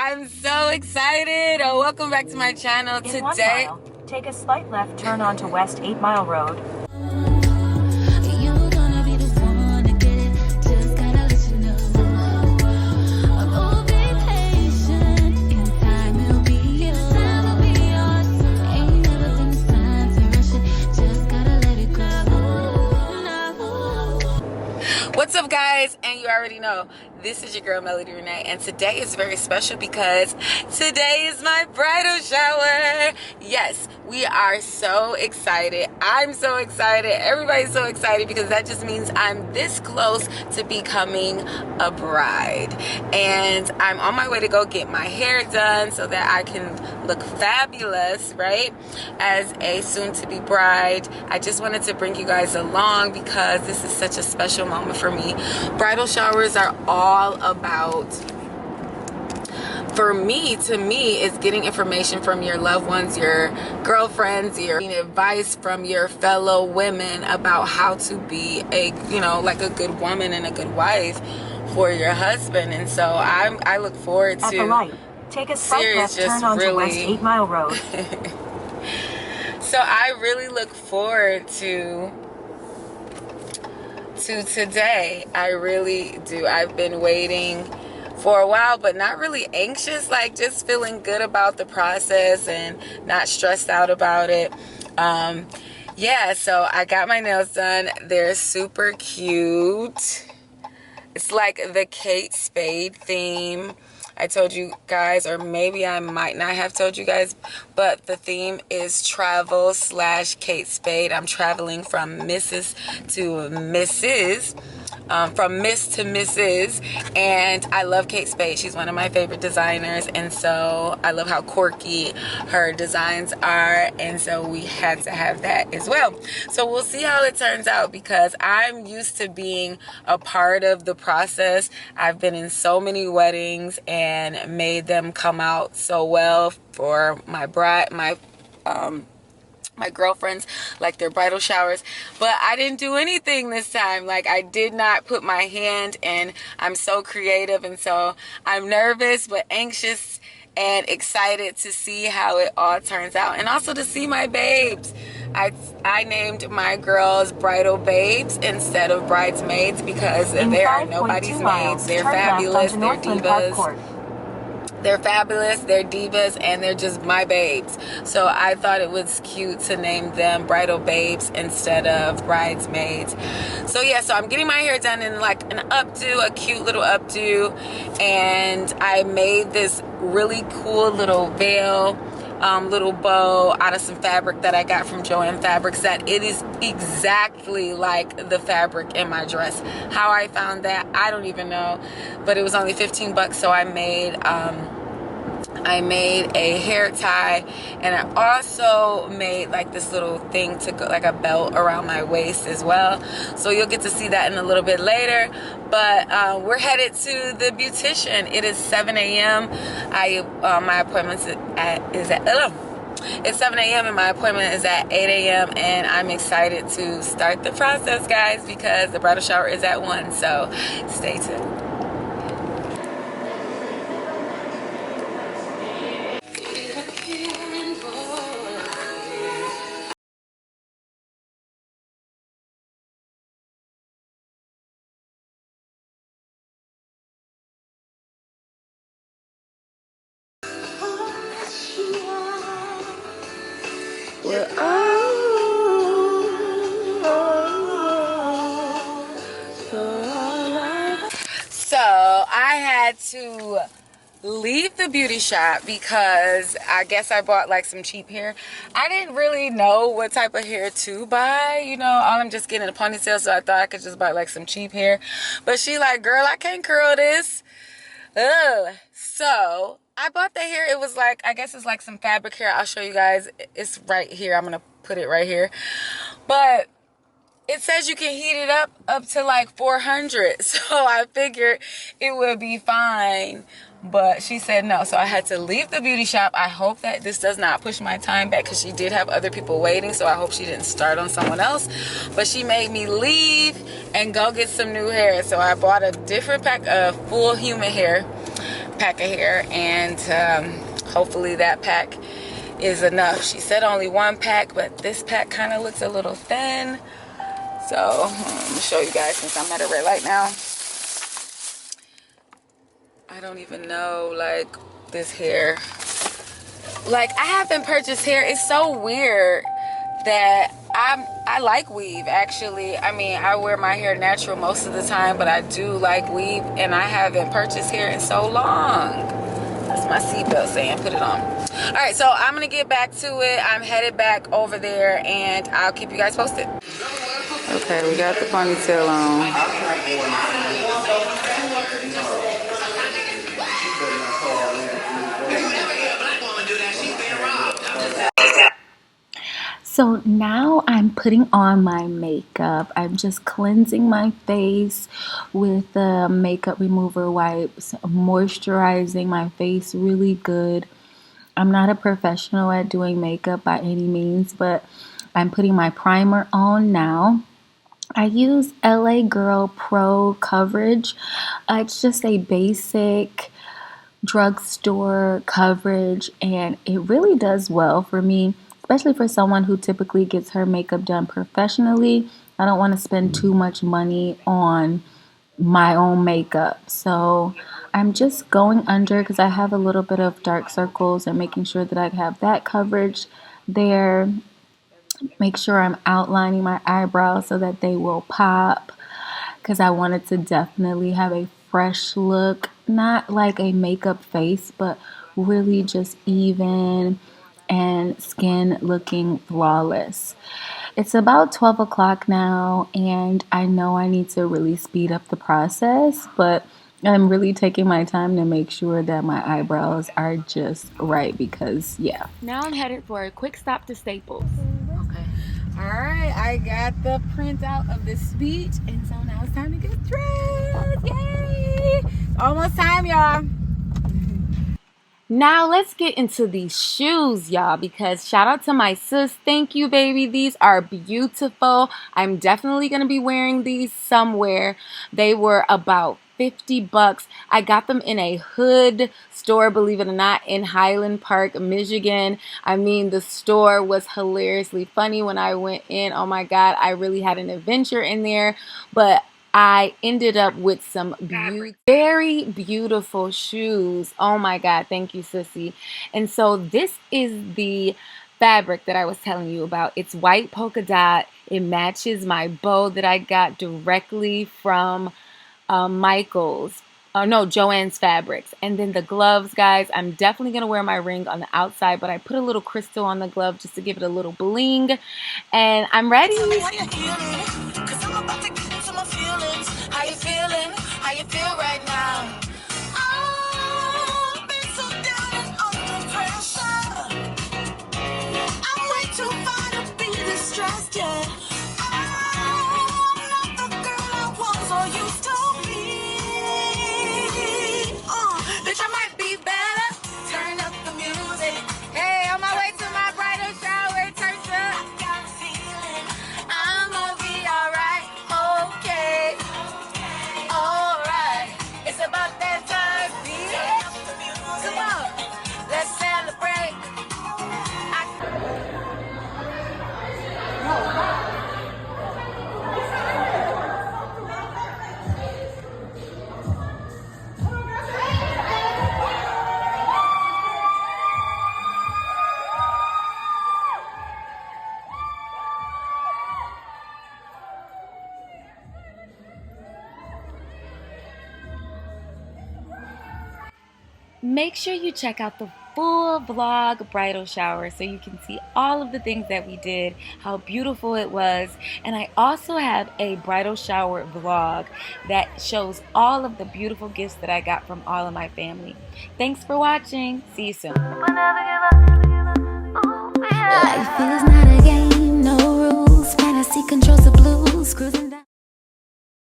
I'm so excited. Welcome back to my channel. In 1 mile, take a slight left turn onto West 8 Mile Road. What's up, guys? And you already know, this is your girl Melody Renee, and today is very special because today is my bridal shower. Yes, we are so excited. I'm so excited. Everybody's so excited because that just means I'm this close to becoming a bride. And I'm on my way to go get my hair done so that I can look fabulous, right? As a soon-to-be bride. I just wanted to bring you guys along because this is such a special moment for me. Bridal showers are all about, to me, is getting information from your loved ones, your girlfriends, your advice from your fellow women about how to be a, like a good woman and a good wife for your husband. And so I look forward to at the light, take a slight left turn onto West 8 Mile Road. So I really look forward to today. I really do. I've been waiting for a while, but not really anxious, like just feeling good about the process and not stressed out about it. Yeah, so I got my nails done. They're super cute. It's like the Kate Spade theme. I told you guys, or maybe I might not have told you guys, but the theme is travel / Kate Spade. I'm traveling from Mrs. to Mrs. From Miss to Mrs. And I love Kate Spade. She's one of my favorite designers, and so I love how quirky her designs are, and so we had to have that as well. So we'll see how it turns out because I'm used to being a part of the process. I've been in so many weddings and made them come out so well for my bride, my girlfriends, like their bridal showers, but I didn't do anything this time. Like, I did not put my hand in. I'm so creative, and so I'm nervous but anxious and excited to see how it all turns out, and also to see my babes. I named my girls Bridal Babes instead of Bridesmaids because they are nobody's maids. They're fabulous, they're divas. They're fabulous, they're divas, and they're just my babes. So I thought it was cute to name them Bridal Babes instead of Bridesmaids. So yeah, so I'm getting my hair done in like an updo, a cute little updo. And I made this really cool little veil, little bow out of some fabric that I got from Joann Fabrics, that it is exactly like the fabric in my dress. How I found that, I don't even know, but it was only 15 bucks. So I made a hair tie, and I also made like this little thing to go, like a belt around my waist as well. So you'll get to see that in a little bit later. But we're headed to the beautician. It is 7 a.m. My appointment is at it's 7 a.m. and my appointment is at 8 a.m. and I'm excited to start the process, guys, because the bridal shower is at 1. So stay tuned. So I had to leave the beauty shop because I guess I bought like some cheap hair. I didn't really know what type of hair to buy, all I'm just getting a ponytail, so I thought I could just buy like some cheap hair. But she like, girl, I can't curl this. Ugh. So I bought the hair. It was like, I guess it's like some fabric hair. I'll show you guys. It's right here. I'm gonna put it right here. But it says you can heat it up to like 400. So I figured it would be fine. But she said no. So I had to leave the beauty shop. I hope that this does not push my time back because she did have other people waiting. So I hope she didn't start on someone else. But she made me leave and go get some new hair. So I bought a different pack of full human hair pack of hair, and hopefully that pack is enough. She said only one pack, but this pack kind of looks a little thin. So let me show you guys since I'm at a red light now. I don't even know, like, this hair. Like, I haven't purchased hair. It's so weird that I like weave, actually. I mean, I wear my hair natural most of the time, but I do like weave, and I haven't purchased hair in so long. That's my seatbelt saying put it on. All right, so I'm gonna get back to it. I'm headed back over there, and I'll keep you guys posted. Okay, we got the ponytail on. So now I'm putting on my makeup. I'm just cleansing my face with the makeup remover wipes, moisturizing my face really good. I'm not a professional at doing makeup by any means, but I'm putting my primer on now. I use LA Girl Pro Coverage. It's just a basic drugstore coverage, and it really does well for me, especially for someone who typically gets her makeup done professionally. I don't want to spend too much money on my own makeup, so I'm just going under because I have a little bit of dark circles and making sure that I have that coverage there. Make sure I'm outlining my eyebrows so that they will pop, because I wanted to definitely have a fresh look, not like a makeup face, but really just even and skin looking flawless. It's about 12 o'clock now, and I know I need to really speed up the process, but I'm really taking my time to make sure that my eyebrows are just right because, yeah. Now I'm headed for a quick stop to Staples. Okay. All right, I got the printout of the speech, and so now it's time to get dressed. Yay! It's almost time, y'all. Now let's get into these shoes, y'all, because shout out to my sis. Thank you, baby. These are beautiful. I'm definitely going to be wearing these somewhere. They were about $50. I got them in a hood store, believe it or not, in Highland Park, Michigan. I mean, the store was hilariously funny when I went in. Oh my God, I really had an adventure in there, but I ended up with some very beautiful shoes. Oh my God, thank you, sissy. And so this is the fabric that I was telling you about. It's white polka dot. It matches my bow that I got directly from Michael's. Oh no, Joann's Fabrics. And then the gloves, guys, I'm definitely going to wear my ring on the outside, but I put a little crystal on the glove just to give it a little bling. And I'm ready. Tell me how you feeling, 'cause I'm about to get into my feelings. How you feeling? How you feel right now? Oh, I've been so down and under pressure. I'm way too far to be distressed, yeah. Oh, I'm not the girl I was or used to be. Bitch, I might be better. Turn up the music. Hey, on my way to my bridal shower, turns up. I got a feeling I'm gonna be alright, okay, alright. It's about that time, bitch. turn up the music. Come on, let's celebrate. Make sure you check out the full vlog bridal shower so you can see all of the things that we did, how beautiful it was. And I also have a bridal shower vlog that shows all of the beautiful gifts that I got from all of my family. Thanks for watching. See you soon. Life is not a game, no rules. Fantasy controls the blues. Cruising